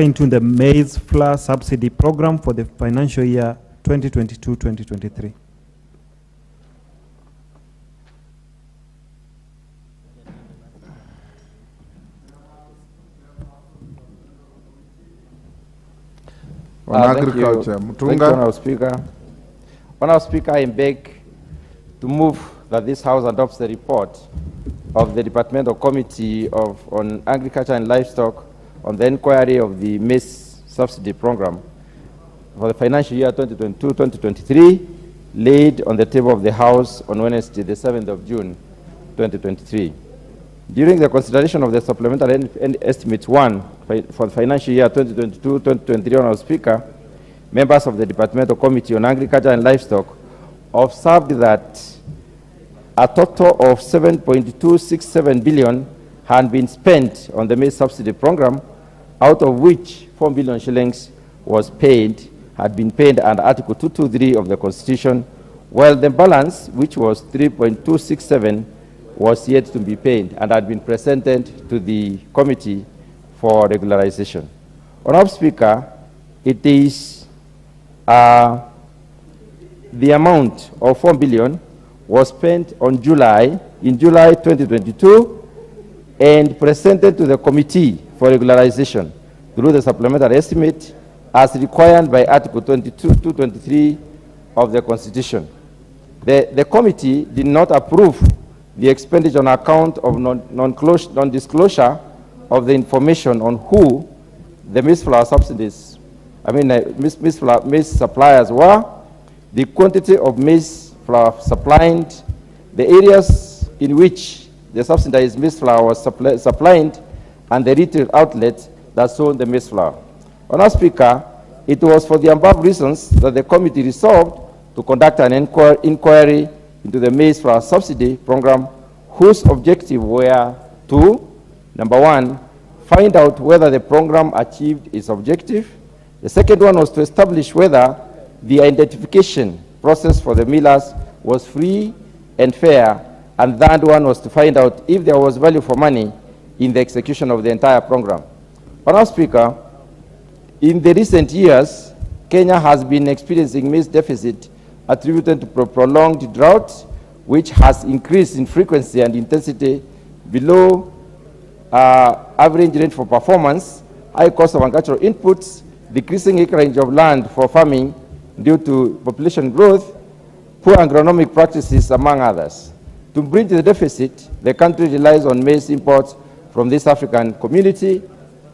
into the maize flour subsidy program for the financial year 2022-2023. On agriculture, Mutunga. Honourable Speaker, I beg to move that this House adopts the report of the Departmental Committee on Agriculture and Livestock on the inquiry of the maize subsidy program for the financial year 2022-2023, laid on the table of the House on Wednesday, the 7th of June, 2023. During the consideration of the Supplementary Estimate 1 for the financial year 2022-2023, Honourable Speaker, members of the Departmental Committee on Agriculture and Livestock observed that a total of 7.267 billion had been spent on the maize subsidy program, out of which 4 billion shillings had been paid under Article 223 of the Constitution, while the balance, which was 3.267, was yet to be paid and had been presented to the committee for regularization. Honourable Speaker, it is the amount of 4 billion was spent in July 2022 and presented to the committee for regularization through the supplementary estimate as required by Article 223 of the Constitution. The committee did not approve the expenditure on account of non-disclosure of the information on who the maize flour subsidies, maize suppliers were, the quantity of maize flour supplied, the areas in which the subsidized maize flour was supplied, and the retail outlets that sold the maize flour. Honourable Speaker, it was for the above reasons that the committee resolved to conduct an inquiry into the maize flour subsidy program, whose objective were to, number one, find out whether the program achieved its objective. The second one was to establish whether the identification process for the millers was free and fair, and the third one was to find out if there was value for money in the execution of the entire program. Honourable Speaker, in the recent years, Kenya has been experiencing maize deficit attributed to prolonged drought, which has increased in frequency and intensity below average range for performance, high cost of agricultural inputs, decreasing acreage of land for farming due to population growth, poor agronomic practices, among others. To bridge the deficit, the country relies on maize imports from this African community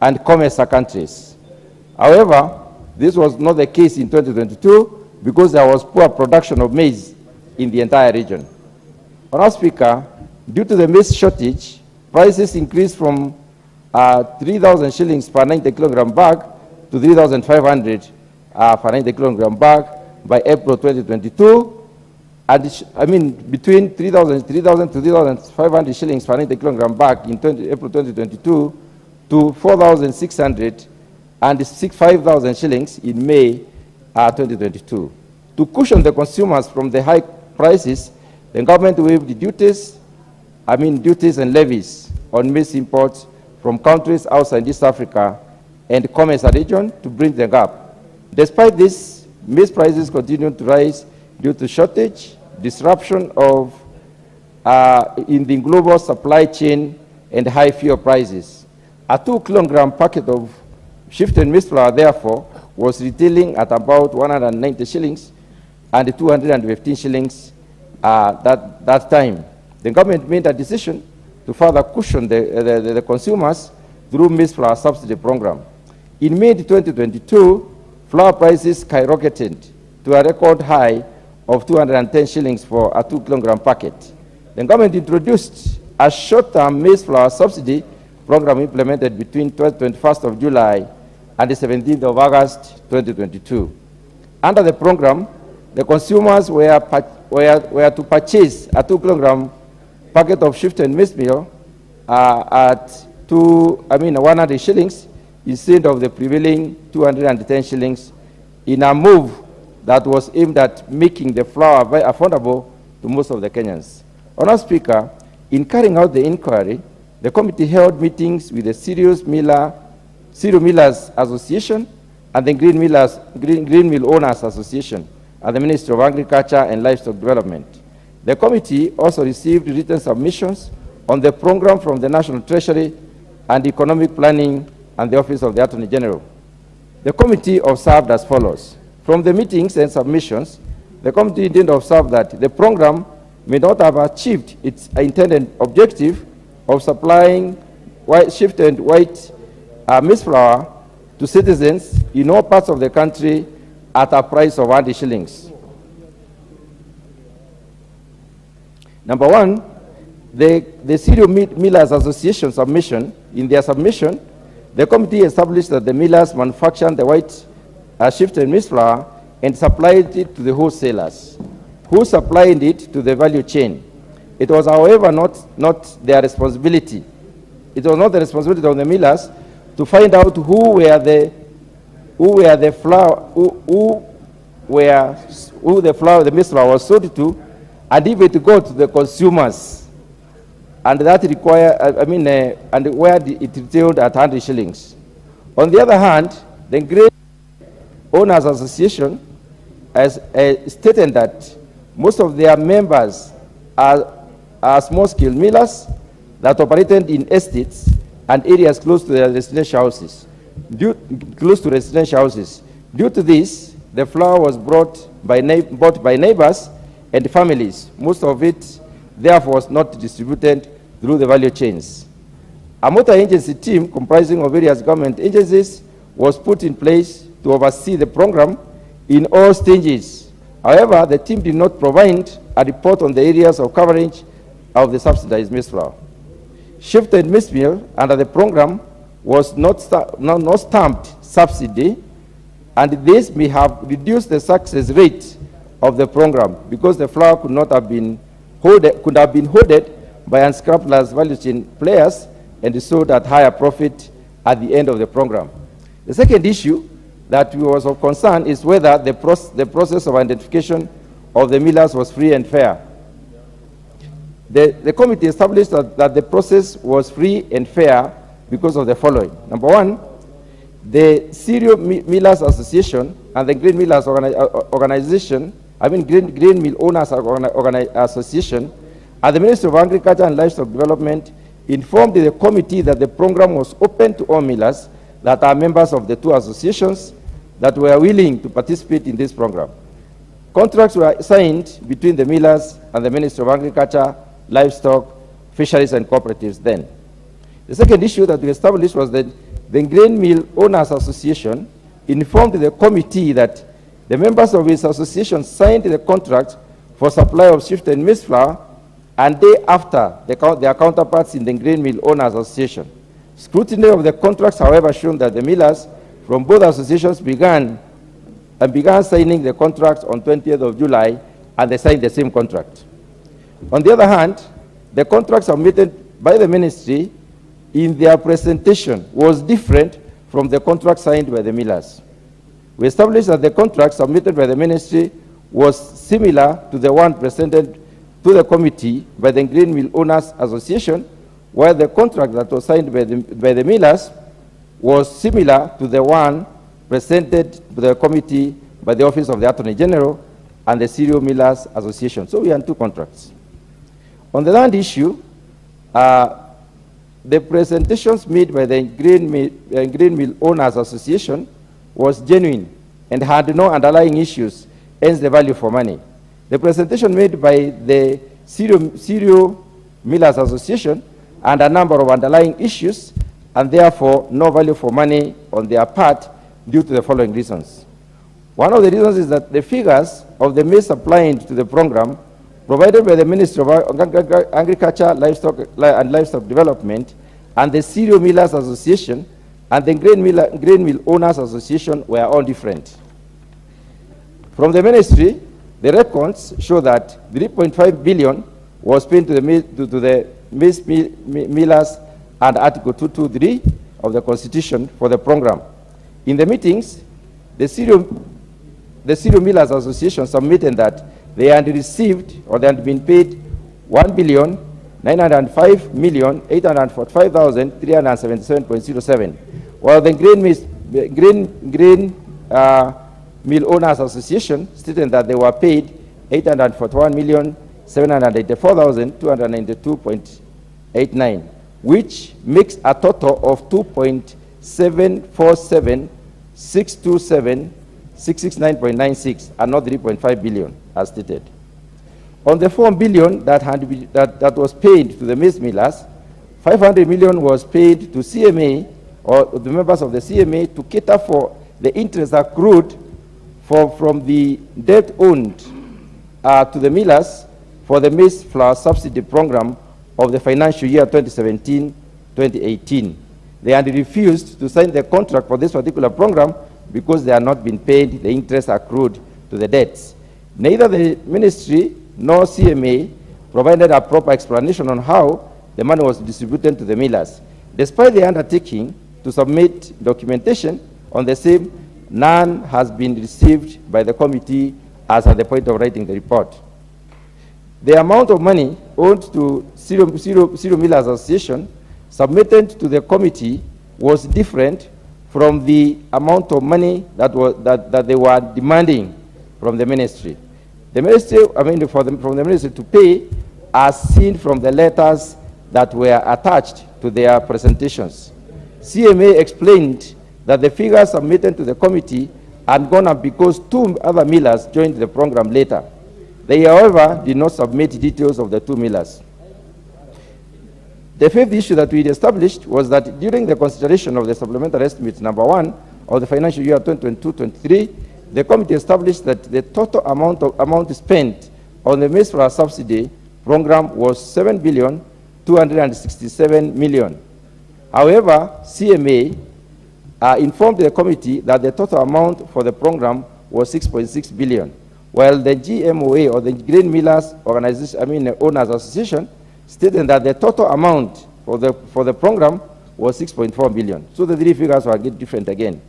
and COMESA countries. However, this was not the case in 2022 because there was poor production of maize in the entire region. Honourable Speaker, due to the maize shortage, prices increased from 3,000 shillings per 90 kilogram bag to 3,500 per 90 kilogram bag by April 2022. And between 3,000 to 3,500 shillings per 90 kilogram bag in April 2022 to 4,600 and 5,000 shillings in May 2022. To cushion the consumers from the high prices, the government waived duties and levies on maize imports from countries outside East Africa and COMESA region to bridge the gap. Despite this, maize prices continue to rise due to shortage, disruption of in the global supply chain, and high fuel prices. A 2 kilogram packet of shifted maize flour, therefore, was retailing at about 190 shillings and 215 shillings that time. The government made a decision to further cushion the consumers through maize flour subsidy program. In May 2022, flour prices skyrocketed to a record high of 210 shillings for a 2 kilogram packet. The government introduced a short-term maize flour subsidy program implemented between 21st of July and the 17th of August 2022. Under the program, the consumers were to purchase a 2 kilogram packet of shifted maize meal at 100 shillings instead of the prevailing 210 shillings, in a move that was aimed at making the flour very affordable to most of the Kenyans. Honourable Speaker, in carrying out the inquiry, the committee held meetings with the cereals miller Cereal Millers Association, and the Green Mill Owners Association at the Ministry of Agriculture and Livestock Development. The committee also received written submissions on the program from the National Treasury and Economic Planning and the Office of the Attorney General. The committee observed as follows. From the meetings and submissions, the committee did observe that the program may not have achieved its intended objective of supplying shifted white maize flour to citizens in all parts of the country at a price of 100 shillings. Number one, the Cereal Millers Association submission, in their submission, the committee established that the millers manufactured the white shifted maize flour and supplied it to the wholesalers, who supplied it to the value chain. It was, however, not their responsibility. It was not the responsibility of the millers to find out who the maize flour was sold to, and if it got to the consumers. And that require, and where it retailed at 100 shillings. On the other hand, the Grain Owners Association has stated that most of their members are small-scale millers that operated in estates and areas close to their residential houses. Due to this, the flour was bought by neighbors and families. Most of it, therefore, was not distributed through the value chains. A multi-agency team comprising of various government agencies was put in place to oversee the program in all stages. However, the team did not provide a report on the areas of coverage of the subsidized maize flour. Shifted maize meal under the program was not stamped subsidy, and this may have reduced the success rate of the program because the flour could have been hoarded by unscrupulous value chain players and sold at higher profit at the end of the program. The second issue that was of concern is whether the process of identification of the millers was free and fair. The committee established that the process was free and fair because of the following. Number one, the Cereal Millers Association and the Grain Millers Grain Mill Owners Association and the Ministry of Agriculture and Livestock Development informed the committee that the program was open to all millers that are members of the two associations that were willing to participate in this program. Contracts were signed between the millers and the Ministry of Agriculture, Livestock, Fisheries and Cooperatives then. The second issue that we established was that the Grain Mill Owners Association informed the committee that the members of its association signed the contract for supply of shifted maize flour, and thereafter their counterparts in the Grain Mill Owners Association. Scrutiny of the contracts, however, shown that the millers from both associations began signing the contracts on 20th of July, and they signed the same contract. On the other hand, the contract submitted by the ministry in their presentation was different from the contract signed by the millers. We established that the contract submitted by the ministry was similar to the one presented to the committee by the Grain Mill Owners Association, while the contract that was signed by the millers was similar to the one presented to the committee by the Office of the Attorney General and the Cereal Millers Association. So we had two contracts. On the land issue, the presentations made by the Grain Mill Owners Association was genuine and had no underlying issues, hence the value for money. The presentation made by the Cereal Millers Association and a number of underlying issues, and therefore no value for money on their part due to the following reasons. One of the reasons is that the figures of the maize supplied to the program provided by the Ministry of Agriculture, Livestock and Livestock Development and the Cereal Millers Association and the Grain Mill Owners Association were all different. From the ministry, the records show that 3.5 billion was paid to the maize millers and Article 223 of the Constitution for the program. In the meetings, the Cereal Millers Association submitted that they had received or they had been paid 1,905,845,377.07, Well, the Grain Mill Owners Association stated that they were paid 841,784,292.89, which makes a total of 2.747627,669.96 and not 3.5 billion as stated. On the 4 billion that was paid to the maize millers, 500 million was paid to CMA or the members of the CMA to cater for the interest accrued from the debt owed to the millers for the maize flour subsidy program of the financial year 2017-2018. They had refused to sign the contract for this particular program because they had not been paid the interest accrued to the debts. Neither the ministry nor CMA provided a proper explanation on how the money was distributed to the millers. Despite the undertaking to submit documentation on the same, none has been received by the committee as at the point of writing the report. The amount of money owed to Cereal Millers Association submitted to the committee was different from the amount of money that they were demanding from the ministry. The ministry, from the ministry to pay, as seen from the letters that were attached to their presentations. CMA explained that the figures submitted to the committee had gone up because 2 other millers joined the program later. They, however, did not submit details of the 2 millers. The 5th issue that we established was that during the consideration of the supplementary estimates number 1 of the financial year 2022-23, the committee established that the total amount spent on the maize flour subsidy program was 7,267 million. However, CMA informed the committee that the total amount for the program was 6.6 billion, while the GMOA, or the Grain Millers Organization, Owners Association, stated that the total amount for the program was 6.4 billion. So the 3 figures were different again.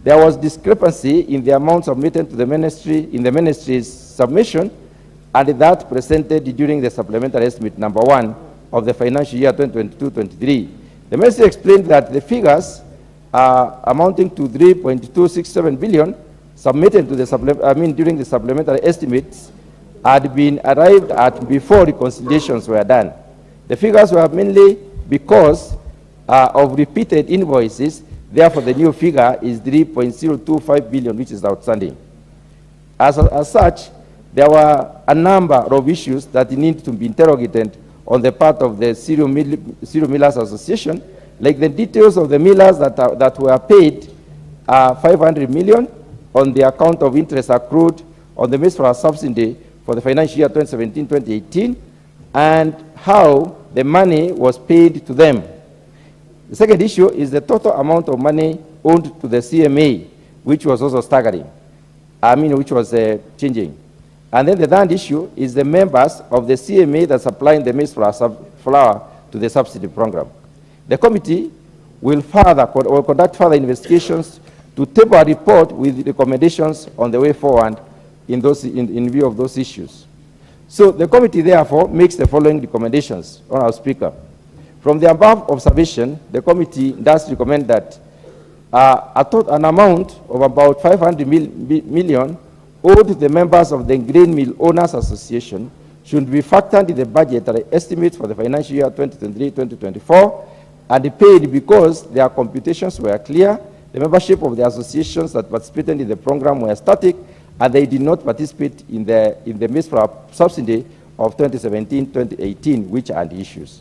There was discrepancy in the amount submitted to the ministry in the ministry's submission and that presented during the supplementary estimate number 1 of the financial year 2022-23. The ministry explained that the figures amounting to 3.267 billion submitted to the during the supplementary estimates had been arrived at before reconciliations were done. The figures were mainly because of repeated invoices. Therefore, the new figure is 3.025 billion, which is outstanding. As such, there were a number of issues that need to be interrogated on the part of the Cereal Millers Association, like the details of the millers that were paid 500 million on the account of interest accrued on the maize flour subsidy for the financial year 2017-2018, and how the money was paid to them. The second issue is the total amount of money owed to the CMA, which was also staggering, which was changing. And then the third issue is the members of the CMA that supplying the maize flour to the subsidy program. The committee will conduct further investigations to table a report with recommendations on the way forward in view of those issues. So the committee therefore makes the following recommendations on our speaker. From the above observation, the committee does recommend that an amount of about 500 million owed to the members of the Grain Mill Owners Association should be factored in the budgetary estimates for the financial year 2023-2024 and paid because their computations were clear, the membership of the associations that participated in the program were static, and they did not participate in the maize flour subsidy of 2017-2018, which are the issues.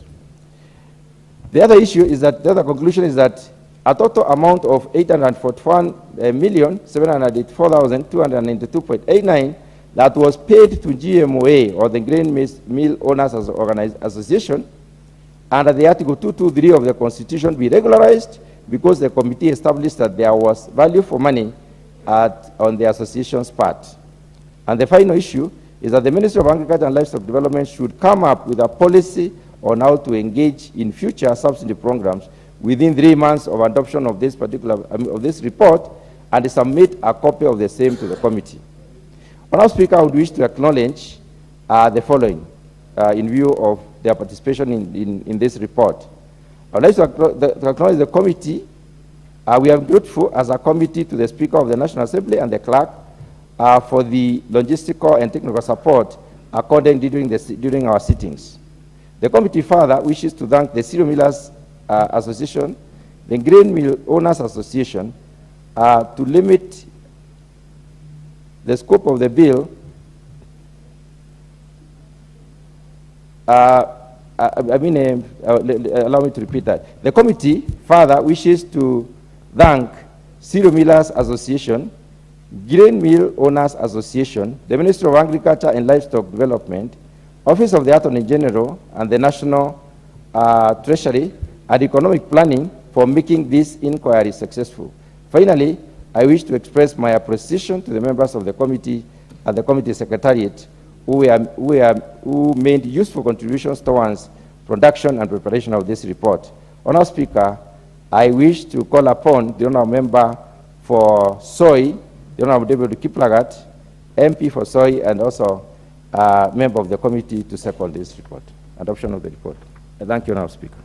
The other issue is that, the other conclusion is that a total amount of 841,784,292.89 that was paid to GMOA, or the Grain Mill Owners Association, under the Article 223 of the Constitution be regularized because the committee established that there was value for money on the association's part. And the final issue is that the Ministry of Agriculture and Livestock Development should come up with a policy on how to engage in future subsidy programs within 3 months of adoption of this report, and submit a copy of the same to the committee. Honourable Speaker, I would wish to acknowledge the following in view of their participation in this report. I would like to acknowledge the committee We are grateful as a committee to the Speaker of the National Assembly and the clerk for the logistical and technical support accorded during our sittings. The committee further wishes to thank the Cereal Millers Association, the Grain Mill Owners Association, to limit the scope of the bill. Allow me to repeat that. The committee further wishes to thank Cereal Millers Association, Grain Mill Owners Association, the Ministry of Agriculture and Livestock Development, Office of the Attorney General, and the National Treasury and Economic Planning for making this inquiry successful. Finally, I wish to express my appreciation to the members of the committee and the committee secretariat who made useful contributions towards production and preparation of this report. Honourable Speaker, I wish to call upon the Honourable Member for Soy, the Honourable David Kiplagat, MP for Soy, and also member of the committee to second this report, adoption of the report. Thank you, Honourable Speaker.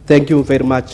Thank you very much.